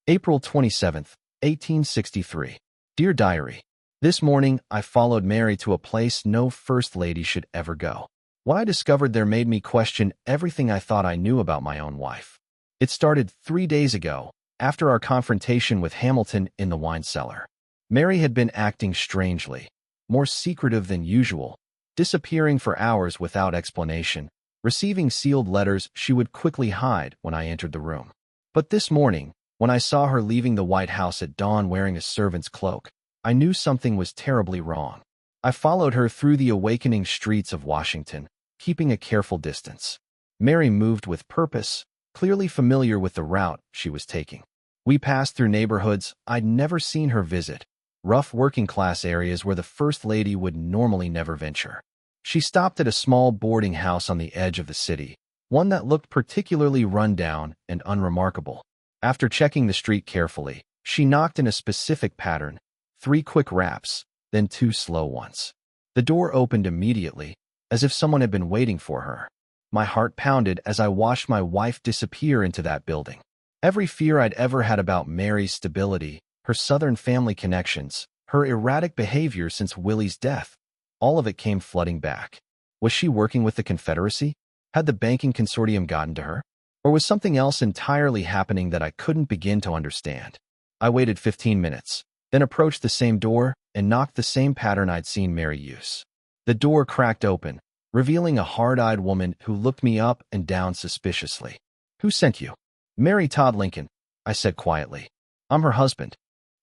April 27th, 1863. Dear Diary, this morning I followed Mary to a place no first lady should ever go. What I discovered there made me question everything I thought I knew about my own wife. It started 3 days ago, after our confrontation with Hamilton in the wine cellar. Mary had been acting strangely, more secretive than usual, disappearing for hours without explanation, receiving sealed letters she would quickly hide when I entered the room. But this morning, when I saw her leaving the White House at dawn wearing a servant's cloak, I knew something was terribly wrong. I followed her through the awakening streets of Washington, keeping a careful distance. Mary moved with purpose, clearly familiar with the route she was taking. We passed through neighborhoods I'd never seen her visit, rough working-class areas where the First Lady would normally never venture. She stopped at a small boarding house on the edge of the city, one that looked particularly run-down and unremarkable. After checking the street carefully, she knocked in a specific pattern, 3 quick raps, then 2 slow ones. The door opened immediately, as if someone had been waiting for her. My heart pounded as I watched my wife disappear into that building. Every fear I'd ever had about Mary's stability, her Southern family connections, her erratic behavior since Willie's death, all of it came flooding back. Was she working with the Confederacy? Had the banking consortium gotten to her? Or was something else entirely happening that I couldn't begin to understand? I waited 15 minutes, then approached the same door and knocked the same pattern I'd seen Mary use. The door cracked open, revealing a hard-eyed woman who looked me up and down suspiciously. "Who sent you?" "Mary Todd Lincoln," I said quietly. "I'm her husband."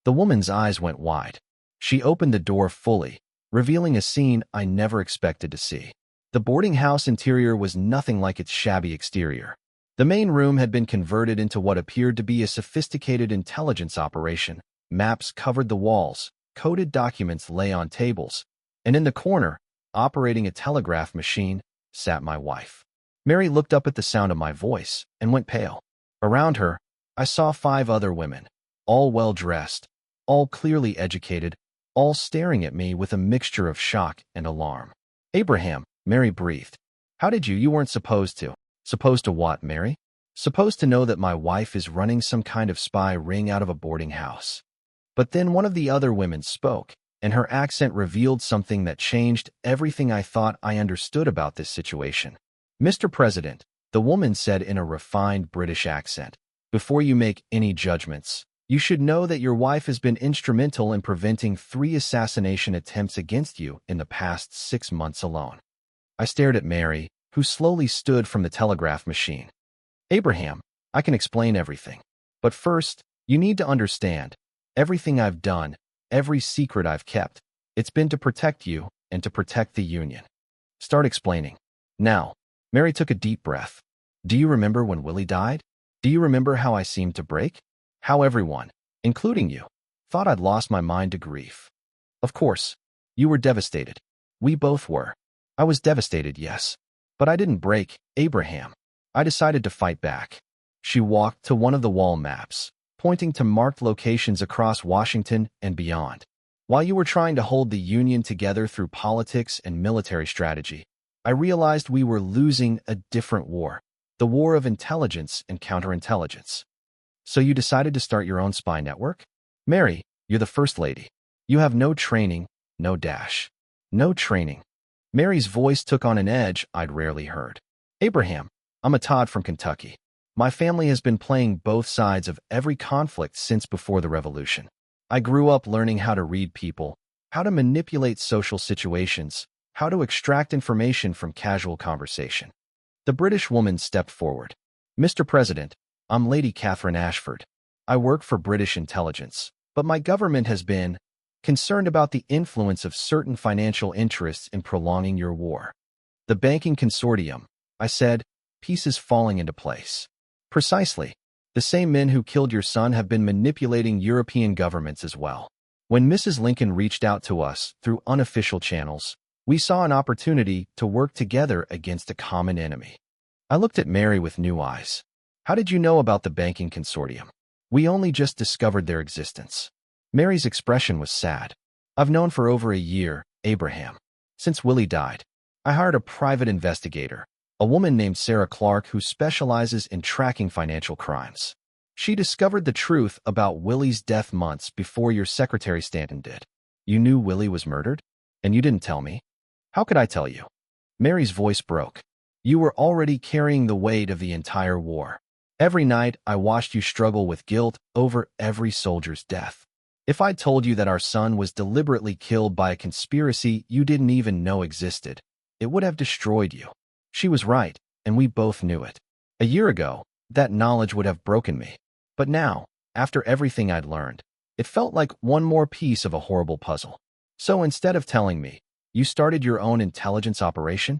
The woman's eyes went wide. She opened the door fully, revealing a scene I never expected to see. The boarding house interior was nothing like its shabby exterior. The main room had been converted into what appeared to be a sophisticated intelligence operation. Maps covered the walls, coded documents lay on tables, and in the corner, operating a telegraph machine, sat my wife. Mary looked up at the sound of my voice and went pale. Around her, I saw 5 other women, all well-dressed, all clearly educated, all staring at me with a mixture of shock and alarm. "Abraham," Mary breathed. "How did you weren't supposed to." "Supposed to what, Mary?" "Supposed to know that my wife is running some kind of spy ring out of a boarding house." But then one of the other women spoke, and her accent revealed something that changed everything I thought I understood about this situation. "Mr. President," the woman said in a refined British accent, "before you make any judgments, you should know that your wife has been instrumental in preventing 3 assassination attempts against you in the past 6 months alone." I stared at Mary, who slowly stood from the telegraph machine. "Abraham, I can explain everything. But first, you need to understand, everything I've done, every secret I've kept, it's been to protect you and to protect the Union." "Start explaining." "Now." Mary took a deep breath. "Do you remember when Willie died? Do you remember how I seemed to break? How everyone, including you, thought I'd lost my mind to grief? Of course, you were devastated. We both were. I was devastated, yes. But I didn't break, Abraham. I decided to fight back." She walked to one of the wall maps, pointing to marked locations across Washington and beyond. "While you were trying to hold the Union together through politics and military strategy, I realized we were losing a different war, the war of intelligence and counterintelligence. So you decided to start your own spy network? Mary, you're the First Lady. You have no training, no dash. No training." Mary's voice took on an edge I'd rarely heard. "Abraham, I'm a Todd from Kentucky. My family has been playing both sides of every conflict since before the Revolution. I grew up learning how to read people, how to manipulate social situations, how to extract information from casual conversation." The British woman stepped forward. "Mr. President, I'm Lady Catherine Ashford. I work for British intelligence, but my government has been concerned about the influence of certain financial interests in prolonging your war." "The banking consortium," I said, pieces falling into place. "Precisely. The same men who killed your son have been manipulating European governments as well. When Mrs. Lincoln reached out to us through unofficial channels, we saw an opportunity to work together against a common enemy." I looked at Mary with new eyes. "How did you know about the banking consortium?" "We only just discovered their existence." Mary's expression was sad. "I've known for over a year, Abraham. Since Willie died, I hired a private investigator, a woman named Sarah Clark who specializes in tracking financial crimes. She discovered the truth about Willie's death months before your secretary Stanton did. You knew Willie was murdered? And you didn't tell me? How could I tell you? Mary's voice broke. You were already carrying the weight of the entire war. Every night, I watched you struggle with guilt over every soldier's death. If I'd told you that our son was deliberately killed by a conspiracy you didn't even know existed, it would have destroyed you. She was right, and we both knew it. A year ago, that knowledge would have broken me. But now, after everything I'd learned, it felt like one more piece of a horrible puzzle. So instead of telling me, you started your own intelligence operation?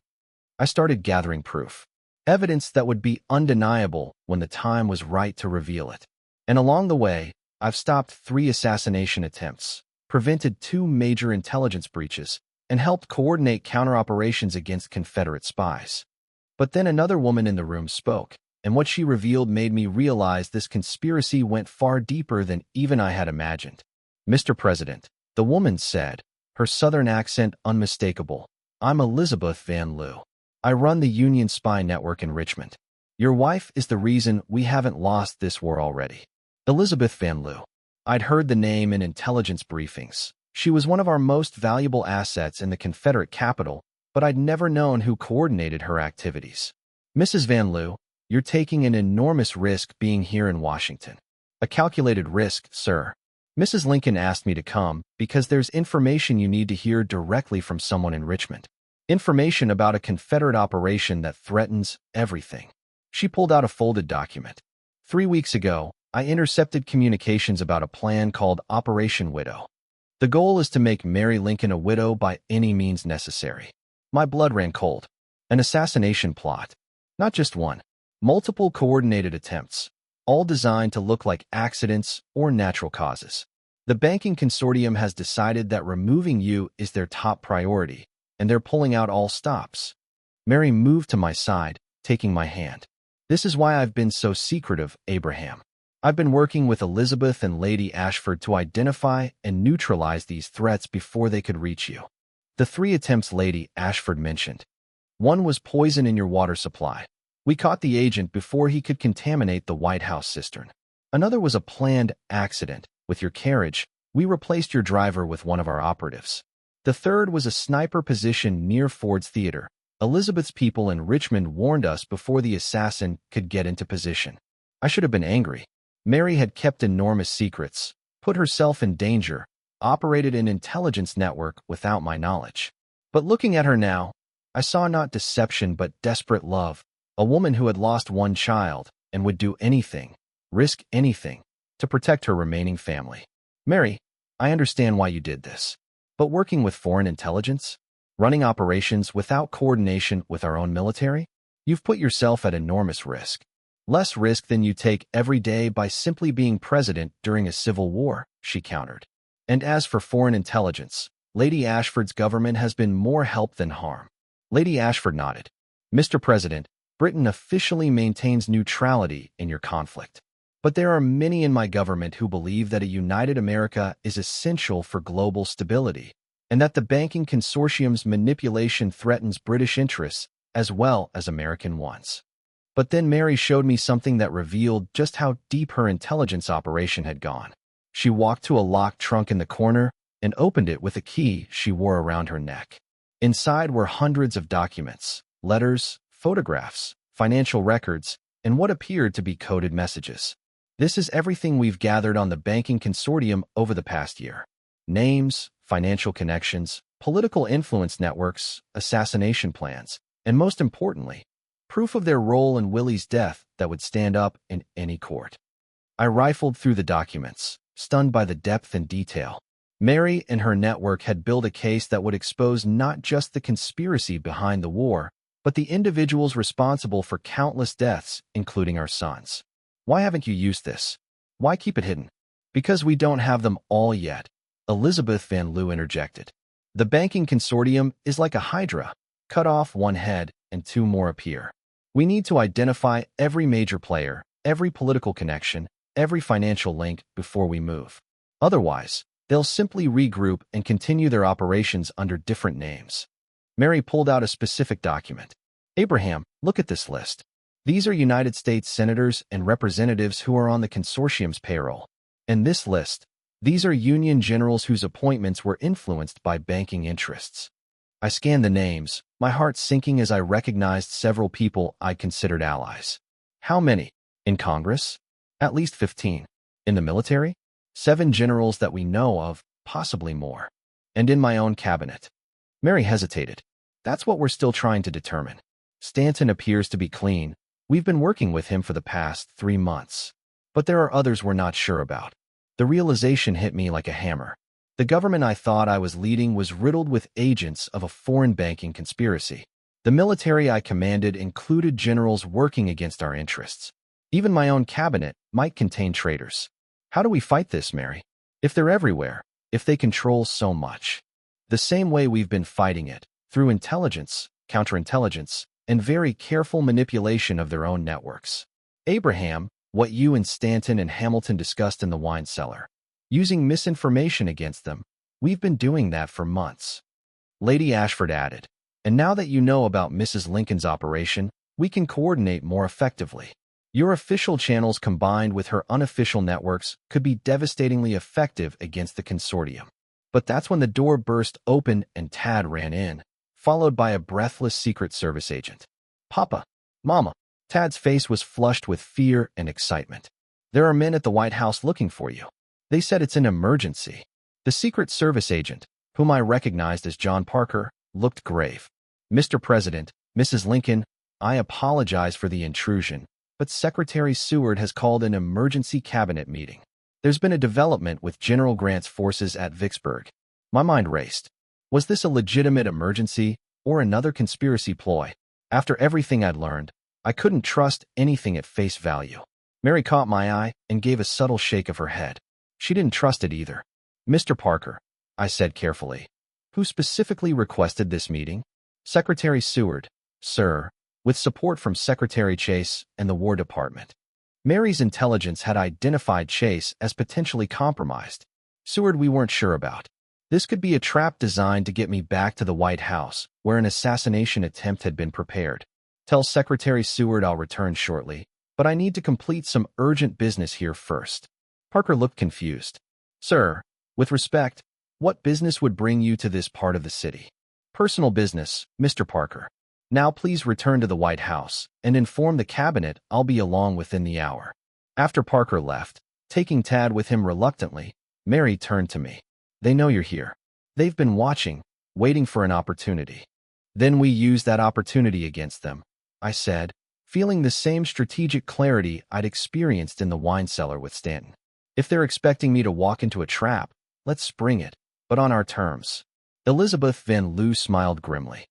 I started gathering proof. Evidence that would be undeniable when the time was right to reveal it. And along the way, I've stopped 3 assassination attempts, prevented 2 major intelligence breaches, and helped coordinate counter-operations against Confederate spies. But then another woman in the room spoke, and what she revealed made me realize this conspiracy went far deeper than even I had imagined. Mr. President, the woman said, her southern accent unmistakable, I'm Elizabeth Van Lew. I run the Union spy network in Richmond. Your wife is the reason we haven't lost this war already. Elizabeth Van Lew. I'd heard the name in intelligence briefings. She was one of our most valuable assets in the Confederate capital, but I'd never known who coordinated her activities. Mrs. Van Lew, you're taking an enormous risk being here in Washington. A calculated risk, sir. Mrs. Lincoln asked me to come because there's information you need to hear directly from someone in Richmond. Information about a Confederate operation that threatens everything. She pulled out a folded document. 3 weeks ago, I intercepted communications about a plan called Operation Widow. The goal is to make Mary Lincoln a widow by any means necessary. My blood ran cold. An assassination plot. Not just one. Multiple coordinated attempts, all designed to look like accidents or natural causes. The banking consortium has decided that removing you is their top priority, and they're pulling out all stops. Mary moved to my side, taking my hand. This is why I've been so secretive, Abraham. I've been working with Elizabeth and Lady Ashford to identify and neutralize these threats before they could reach you. The 3 attempts Lady Ashford mentioned. One was poison in your water supply. We caught the agent before he could contaminate the White House cistern. Another was a planned accident. With your carriage, we replaced your driver with one of our operatives. The third was a sniper position near Ford's Theater. Elizabeth's people in Richmond warned us before the assassin could get into position. I should have been angry. Mary had kept enormous secrets, put herself in danger, operated an intelligence network without my knowledge. But looking at her now, I saw not deception but desperate love, a woman who had lost one child and would do anything, risk anything, to protect her remaining family. Mary, I understand why you did this. But working with foreign intelligence, running operations without coordination with our own military, you've put yourself at enormous risk. Less risk than you take every day by simply being president during a civil war, she countered. And as for foreign intelligence, Lady Ashford's government has been more help than harm. Lady Ashford nodded. Mr. President, Britain officially maintains neutrality in your conflict. But there are many in my government who believe that a united America is essential for global stability, and that the banking consortium's manipulation threatens British interests as well as American ones. But then Mary showed me something that revealed just how deep her intelligence operation had gone. She walked to a locked trunk in the corner and opened it with a key she wore around her neck. Inside were hundreds of documents, letters, photographs, financial records, and what appeared to be coded messages. This is everything we've gathered on the banking consortium over the past year. Names, financial connections, political influence networks, assassination plans, and most importantly, proof of their role in Willie's death that would stand up in any court. I rifled through the documents, stunned by the depth and detail. Mary and her network had built a case that would expose not just the conspiracy behind the war, but the individuals responsible for countless deaths, including our sons. Why haven't you used this? Why keep it hidden? Because we don't have them all yet, Elizabeth Van Lew interjected. The banking consortium is like a hydra. Cut off one head and 2 more appear. We need to identify every major player, every political connection, every financial link before we move. Otherwise, they'll simply regroup and continue their operations under different names. Mary pulled out a specific document. Abraham, look at this list. These are United States senators and representatives who are on the consortium's payroll. In this list, these are Union generals whose appointments were influenced by banking interests. I scanned the names, my heart sinking as I recognized several people I considered allies. How many? In Congress? At least 15. In the military? 7 generals that we know of, possibly more. And in my own cabinet. Mary hesitated. That's what we're still trying to determine. Stanton appears to be clean. We've been working with him for the past 3 months. But there are others we're not sure about. The realization hit me like a hammer. The government I thought I was leading was riddled with agents of a foreign banking conspiracy. The military I commanded included generals working against our interests. Even my own cabinet might contain traitors. How do we fight this, Mary? If they're everywhere, if they control so much. The same way we've been fighting it, through intelligence, counterintelligence, and very careful manipulation of their own networks. Abraham, what you and Stanton and Hamilton discussed in the wine cellar. Using misinformation against them, we've been doing that for months. Lady Ashford added, and now that you know about Mrs. Lincoln's operation, we can coordinate more effectively. Your official channels combined with her unofficial networks could be devastatingly effective against the consortium. But that's when the door burst open and Tad ran in, followed by a breathless Secret Service agent. Papa, Mama. Tad's face was flushed with fear and excitement. There are men at the White House looking for you. They said it's an emergency. The Secret Service agent, whom I recognized as John Parker, looked grave. Mr. President, Mrs. Lincoln, I apologize for the intrusion, but Secretary Seward has called an emergency cabinet meeting. There's been a development with General Grant's forces at Vicksburg. My mind raced. Was this a legitimate emergency or another conspiracy ploy? After everything I'd learned, I couldn't trust anything at face value. Mary caught my eye and gave a subtle shake of her head. She didn't trust it either. Mr. Parker, I said carefully, who specifically requested this meeting? Secretary Seward, sir, with support from Secretary Chase and the War Department. Mary's intelligence had identified Chase as potentially compromised. Seward we weren't sure about. This could be a trap designed to get me back to the White House, where an assassination attempt had been prepared. Tell Secretary Seward I'll return shortly, but I need to complete some urgent business here first. Parker looked confused. Sir, with respect, what business would bring you to this part of the city? Personal business, Mr. Parker. Now please return to the White House and inform the cabinet I'll be along within the hour. After Parker left, taking Tad with him reluctantly, Mary turned to me. They know you're here. They've been watching, waiting for an opportunity. Then we use that opportunity against them, I said, feeling the same strategic clarity I'd experienced in the wine cellar with Stanton. If they're expecting me to walk into a trap, let's spring it, but on our terms. Elizabeth Van Loo smiled grimly.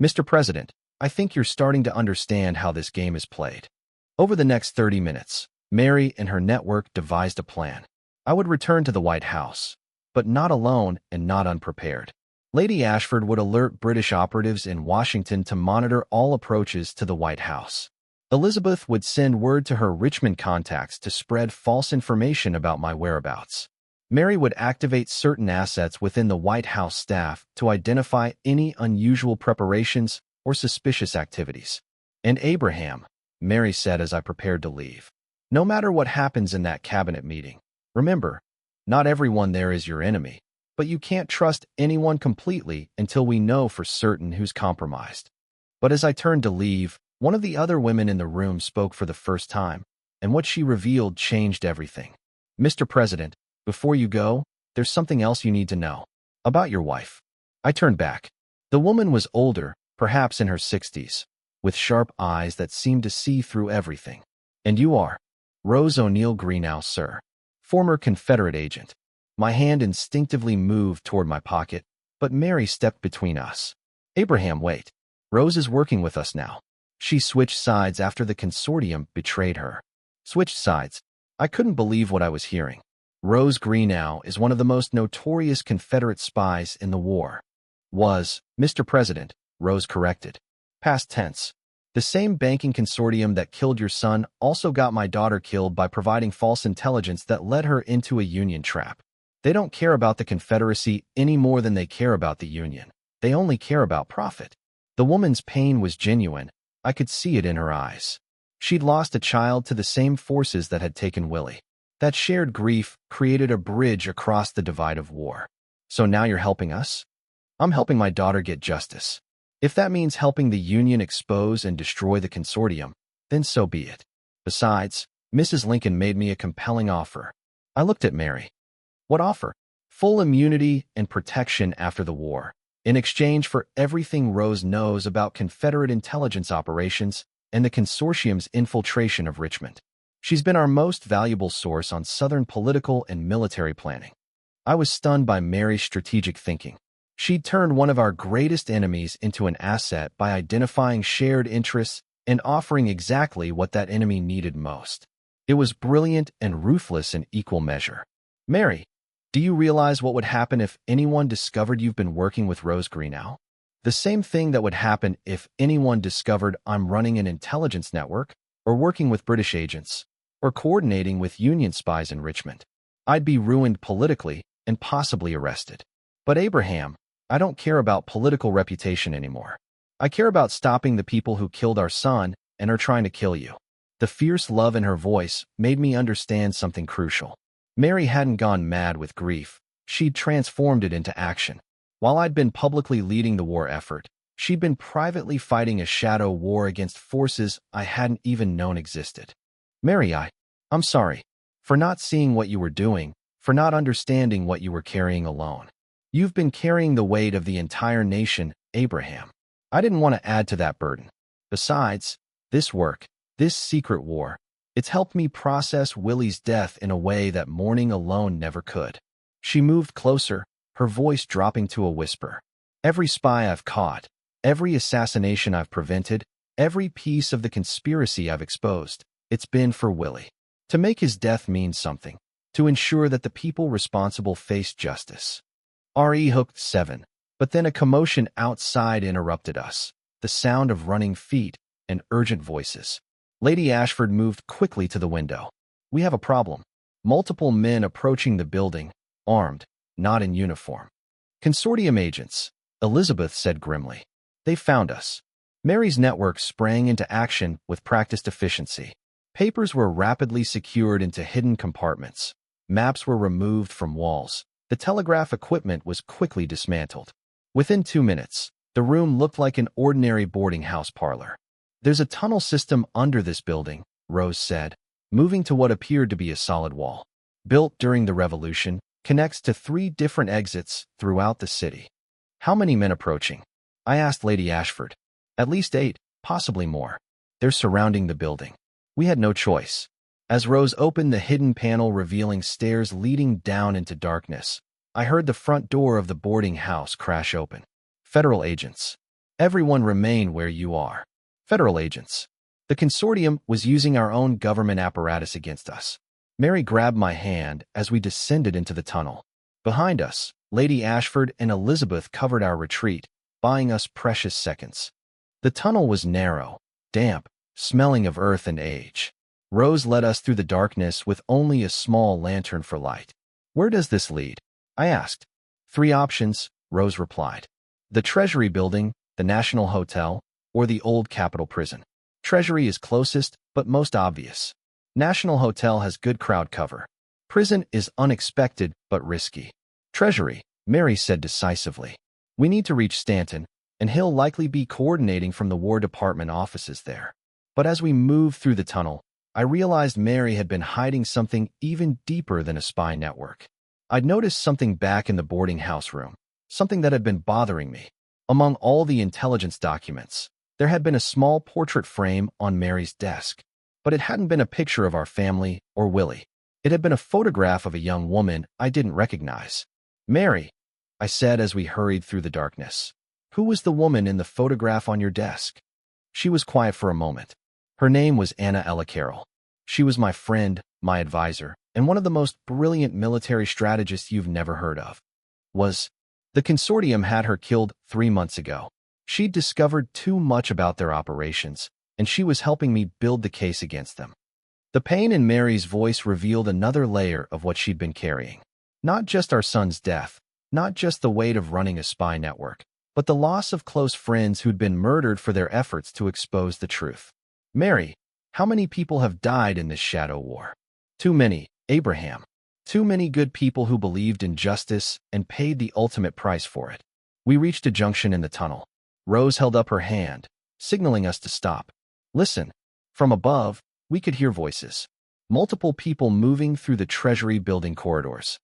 Mr. President, I think you're starting to understand how this game is played. Over the next 30 minutes, Mary and her network devised a plan. I would return to the White House, but not alone and not unprepared. Lady Ashford would alert British operatives in Washington to monitor all approaches to the White House. Elizabeth would send word to her Richmond contacts to spread false information about my whereabouts. Mary would activate certain assets within the White House staff to identify any unusual preparations or suspicious activities. And Abraham, Mary said as I prepared to leave. No matter what happens in that cabinet meeting, remember, not everyone there is your enemy, but you can't trust anyone completely until we know for certain who's compromised. But as I turned to leave, one of the other women in the room spoke for the first time, and what she revealed changed everything. Mr. President, before you go, there's something else you need to know. About your wife. I turned back. The woman was older, perhaps in her 60s, with sharp eyes that seemed to see through everything. And you are? Rose O'Neill Greenough, sir. Former Confederate agent. My hand instinctively moved toward my pocket, but Mary stepped between us. Abraham, wait. Rose is working with us now. She switched sides after the consortium betrayed her. Switched sides. I couldn't believe what I was hearing. Rose Greenough is one of the most notorious Confederate spies in the war. Was, Mr. President, Rose corrected. Past tense. The same banking consortium that killed your son also got my daughter killed by providing false intelligence that led her into a Union trap. They don't care about the Confederacy any more than they care about the Union. They only care about profit. The woman's pain was genuine. I could see it in her eyes. She'd lost a child to the same forces that had taken Willie. That shared grief created a bridge across the divide of war. So now you're helping us? I'm helping my daughter get justice. If that means helping the Union expose and destroy the consortium, then so be it. Besides, Mrs. Lincoln made me a compelling offer. I looked at Mary. What offer? Full immunity and protection after the war, in exchange for everything Rose knows about Confederate intelligence operations and the consortium's infiltration of Richmond. She's been our most valuable source on Southern political and military planning. I was stunned by Mary's strategic thinking. She'd turned one of our greatest enemies into an asset by identifying shared interests and offering exactly what that enemy needed most. It was brilliant and ruthless in equal measure. Mary, do you realize what would happen if anyone discovered you've been working with Rose Greenough? The same thing that would happen if anyone discovered I'm running an intelligence network, or working with British agents, or coordinating with Union spies in Richmond. I'd be ruined politically and possibly arrested. But Abraham, I don't care about political reputation anymore. I care about stopping the people who killed our son and are trying to kill you. The fierce love in her voice made me understand something crucial. Mary hadn't gone mad with grief. She'd transformed it into action. While I'd been publicly leading the war effort, she'd been privately fighting a shadow war against forces I hadn't even known existed. Mary, I'm sorry for not seeing what you were doing, for not understanding what you were carrying alone. You've been carrying the weight of the entire nation, Abraham. I didn't want to add to that burden. Besides, this work, this secret war, it's helped me process Willie's death in a way that mourning alone never could. She moved closer, her voice dropping to a whisper. Every spy I've caught, every assassination I've prevented, every piece of the conspiracy I've exposed, it's been for Willie. To make his death mean something, to ensure that the people responsible face justice. R.E. hooked 7. But then a commotion outside interrupted us, the sound of running feet and urgent voices. Lady Ashford moved quickly to the window. We have a problem. Multiple men approaching the building, armed, not in uniform. Consortium agents, Elizabeth said grimly. They found us. Mary's network sprang into action with practiced efficiency. Papers were rapidly secured into hidden compartments. Maps were removed from walls. The telegraph equipment was quickly dismantled. Within 2 minutes, the room looked like an ordinary boarding house parlor. There's a tunnel system under this building, Rose said, moving to what appeared to be a solid wall. Built during the Revolution, connects to 3 different exits throughout the city. How many men approaching? I asked Lady Ashford. At least 8, possibly more. They're surrounding the building. We had no choice. As Rose opened the hidden panel revealing stairs leading down into darkness, I heard the front door of the boarding house crash open. Federal agents. Everyone remain where you are. Federal agents. The consortium was using our own government apparatus against us. Mary grabbed my hand as we descended into the tunnel. Behind us, Lady Ashford and Elizabeth covered our retreat, buying us precious seconds. The tunnel was narrow, damp, smelling of earth and age. Rose led us through the darkness with only a small lantern for light. Where does this lead? I asked. 3 options, Rose replied. The Treasury Building, the National Hotel, or the old Capitol Prison. Treasury is closest, but most obvious. National Hotel has good crowd cover. Prison is unexpected, but risky. Treasury, Mary said decisively. We need to reach Stanton, and he'll likely be coordinating from the War Department offices there. But as we moved through the tunnel, I realized Mary had been hiding something even deeper than a spy network. I'd noticed something back in the boarding house room, something that had been bothering me. Among all the intelligence documents, there had been a small portrait frame on Mary's desk, but it hadn't been a picture of our family or Willie. It had been a photograph of a young woman I didn't recognize. Mary, I said as we hurried through the darkness. Who was the woman in the photograph on your desk? She was quiet for a moment. Her name was Anna Ella Carroll. She was my friend, my advisor, and one of the most brilliant military strategists you've never heard of. The consortium had her killed 3 months ago. She'd discovered too much about their operations, and she was helping me build the case against them. The pain in Mary's voice revealed another layer of what she'd been carrying. Not just our son's death, not just the weight of running a spy network, but the loss of close friends who'd been murdered for their efforts to expose the truth. Mary, How many people have died in this shadow war? Too many, Abraham. Too many good people who believed in justice and paid the ultimate price for it. We reached a junction in the tunnel. Rose held up her hand, signaling us to stop. Listen. From above, we could hear voices. Multiple people moving through the Treasury building corridors.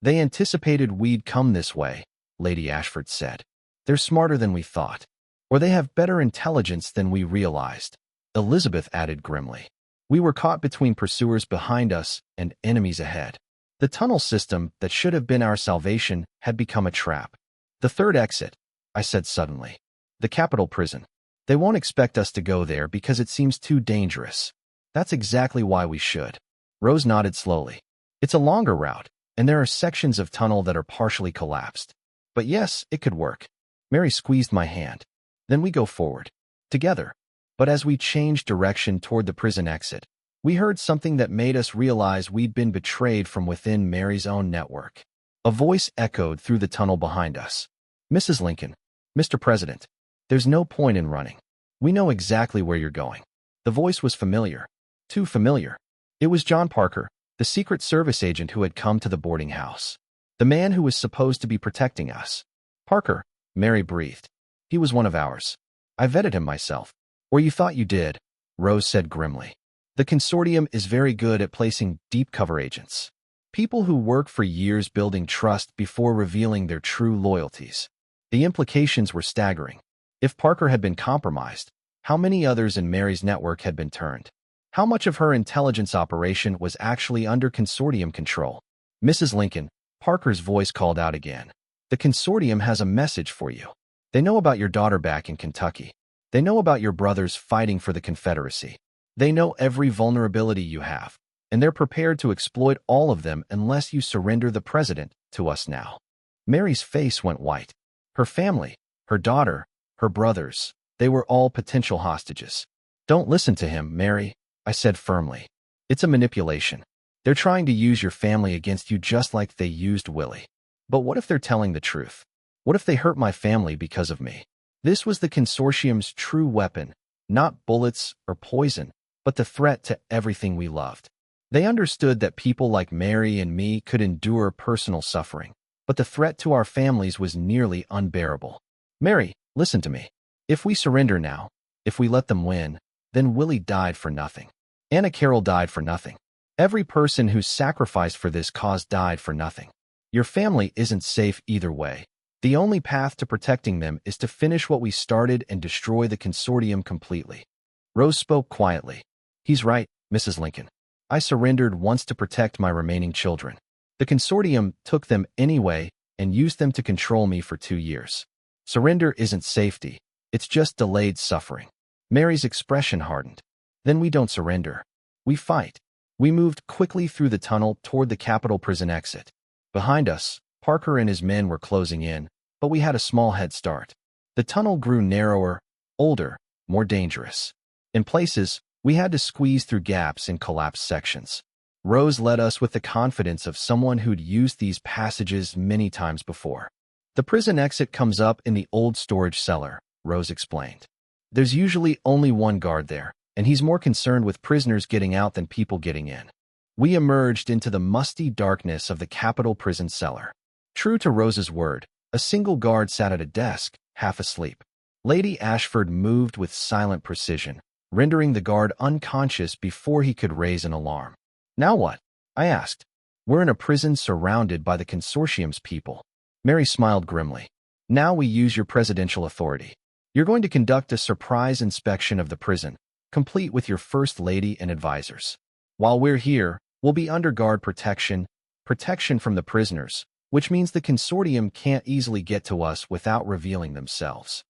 They anticipated we'd come this way, Lady Ashford said. They're smarter than we thought. Or they have better intelligence than we realized, Elizabeth added grimly. We were caught between pursuers behind us and enemies ahead. The tunnel system that should have been our salvation had become a trap. The third exit, I said suddenly. The Capitol prison. They won't expect us to go there because it seems too dangerous. That's exactly why we should. Rose nodded slowly. It's a longer route, and there are sections of tunnel that are partially collapsed. But yes, it could work. Mary squeezed my hand. Then we go forward. Together. But as we changed direction toward the prison exit, we heard something that made us realize we'd been betrayed from within Mary's own network. A voice echoed through the tunnel behind us. Mrs. Lincoln, Mr. President, there's no point in running. We know exactly where you're going. The voice was familiar. Too familiar. It was John Parker, the Secret Service agent who had come to the boarding house. The man who was supposed to be protecting us. Parker, Mary breathed. He was one of ours. I vetted him myself. Or you thought you did, Rose said grimly. The consortium is very good at placing deep cover agents. People who work for years building trust before revealing their true loyalties. The implications were staggering. If Parker had been compromised, how many others in Mary's network had been turned? How much of her intelligence operation was actually under consortium control? Mrs. Lincoln, Parker's voice called out again. The consortium has a message for you. They know about your daughter back in Kentucky. They know about your brothers fighting for the Confederacy. They know every vulnerability you have, and they're prepared to exploit all of them unless you surrender the president to us now. Mary's face went white. Her family, her daughter, her brothers, they were all potential hostages. Don't listen to him, Mary, I said firmly. It's a manipulation. They're trying to use your family against you just like they used Willie. But what if they're telling the truth? What if they hurt my family because of me? This was the consortium's true weapon, not bullets or poison, but the threat to everything we loved. They understood that people like Mary and me could endure personal suffering, but the threat to our families was nearly unbearable. Mary, listen to me. If we surrender now, if we let them win, then Willie died for nothing. Anna Carroll died for nothing. Every person who sacrificed for this cause died for nothing. Your family isn't safe either way. The only path to protecting them is to finish what we started and destroy the consortium completely. Rose spoke quietly. He's right, Mrs. Lincoln. I surrendered once to protect my remaining children. The consortium took them anyway and used them to control me for 2 years. Surrender isn't safety. It's just delayed suffering. Mary's expression hardened. Then we don't surrender. We fight. We moved quickly through the tunnel toward the Capitol prison exit. Behind us, Parker and his men were closing in, but we had a small head start. The tunnel grew narrower, older, more dangerous. In places, we had to squeeze through gaps in collapsed sections. Rose led us with the confidence of someone who'd used these passages many times before. The prison exit comes up in the old storage cellar, Rose explained. There's usually only one guard there, and he's more concerned with prisoners getting out than people getting in. We emerged into the musty darkness of the Capitol prison cellar. True to Rose's word, a single guard sat at a desk, half asleep. Lady Ashford moved with silent precision, rendering the guard unconscious before he could raise an alarm. Now what? I asked. We're in a prison surrounded by the consortium's people. Mary smiled grimly. Now we use your presidential authority. You're going to conduct a surprise inspection of the prison, complete with your First Lady and advisors. While we're here, we'll be under guard protection from the prisoners, which means the consortium can't easily get to us without revealing themselves.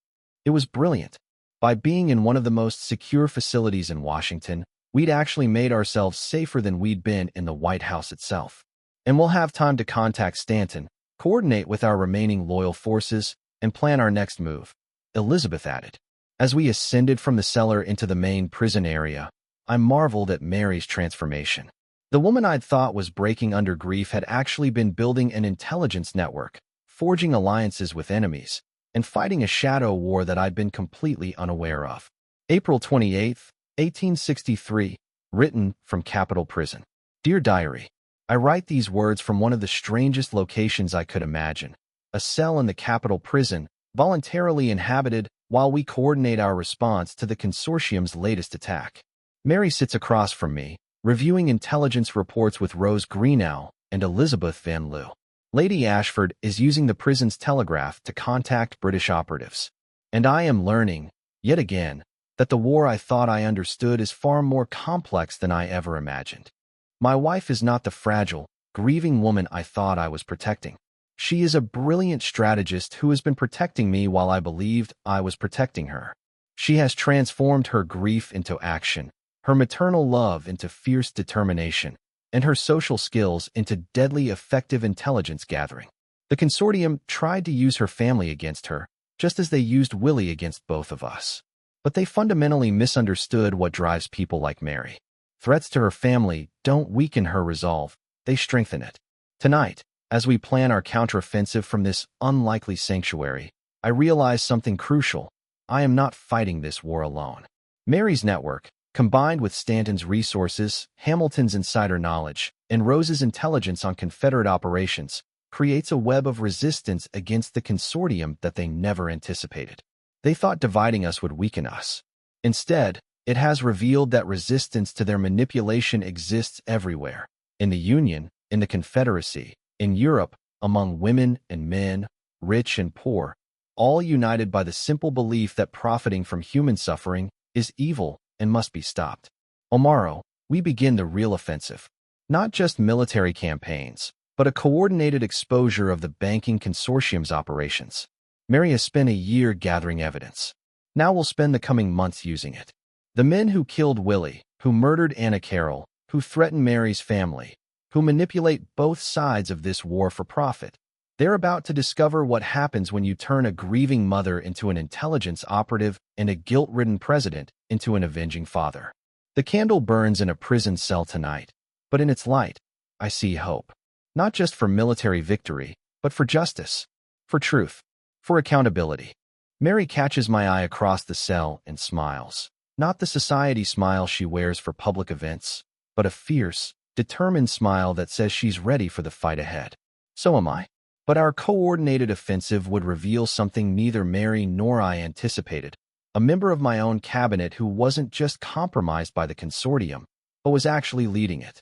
It was brilliant. By being in one of the most secure facilities in Washington, we'd actually made ourselves safer than we'd been in the White House itself. And we'll have time to contact Stanton, coordinate with our remaining loyal forces, and plan our next move, Elizabeth added. As we ascended from the cellar into the main prison area, I marveled at Mary's transformation. The woman I'd thought was breaking under grief had actually been building an intelligence network, forging alliances with enemies, and fighting a shadow war that I'd been completely unaware of. April 28, 1863, written from Capitol Prison. Dear Diary, I write these words from one of the strangest locations I could imagine, a cell in the Capitol Prison, voluntarily inhabited while we coordinate our response to the consortium's latest attack. Mary sits across from me, reviewing intelligence reports with Rose Greenough and Elizabeth Van Loo. Lady Ashford is using the prison's telegraph to contact British operatives. And I am learning, yet again, that the war I thought I understood is far more complex than I ever imagined. My wife is not the fragile, grieving woman I thought I was protecting. She is a brilliant strategist who has been protecting me while I believed I was protecting her. She has transformed her grief into action, her maternal love into fierce determination, and her social skills into deadly effective intelligence gathering. The consortium tried to use her family against her, just as they used Willie against both of us. But they fundamentally misunderstood what drives people like Mary. Threats to her family don't weaken her resolve, they strengthen it. Tonight, as we plan our counteroffensive from this unlikely sanctuary, I realize something crucial. I am not fighting this war alone. Mary's network, combined with Stanton's resources, Hamilton's insider knowledge, and Rose's intelligence on Confederate operations, creates a web of resistance against the consortium that they never anticipated. They thought dividing us would weaken us. Instead, it has revealed that resistance to their manipulation exists everywhere, in the Union, in the Confederacy, in Europe, among women and men, rich and poor, all united by the simple belief that profiting from human suffering is evil and must be stopped. Tomorrow, we begin the real offensive. Not just military campaigns, but a coordinated exposure of the banking consortium's operations. Mary has spent a year gathering evidence. Now we'll spend the coming months using it. The men who killed Willie, who murdered Anna Carroll, who threaten Mary's family, who manipulate both sides of this war for profit. They're about to discover what happens when you turn a grieving mother into an intelligence operative and a guilt-ridden president into an avenging father. The candle burns in a prison cell tonight, but in its light, I see hope. Not just for military victory, but for justice, for truth, for accountability. Mary catches my eye across the cell and smiles. Not the society smile she wears for public events, but a fierce, determined smile that says she's ready for the fight ahead. So am I. But our coordinated offensive would reveal something neither Mary nor I anticipated. A member of my own cabinet who wasn't just compromised by the consortium, but was actually leading it.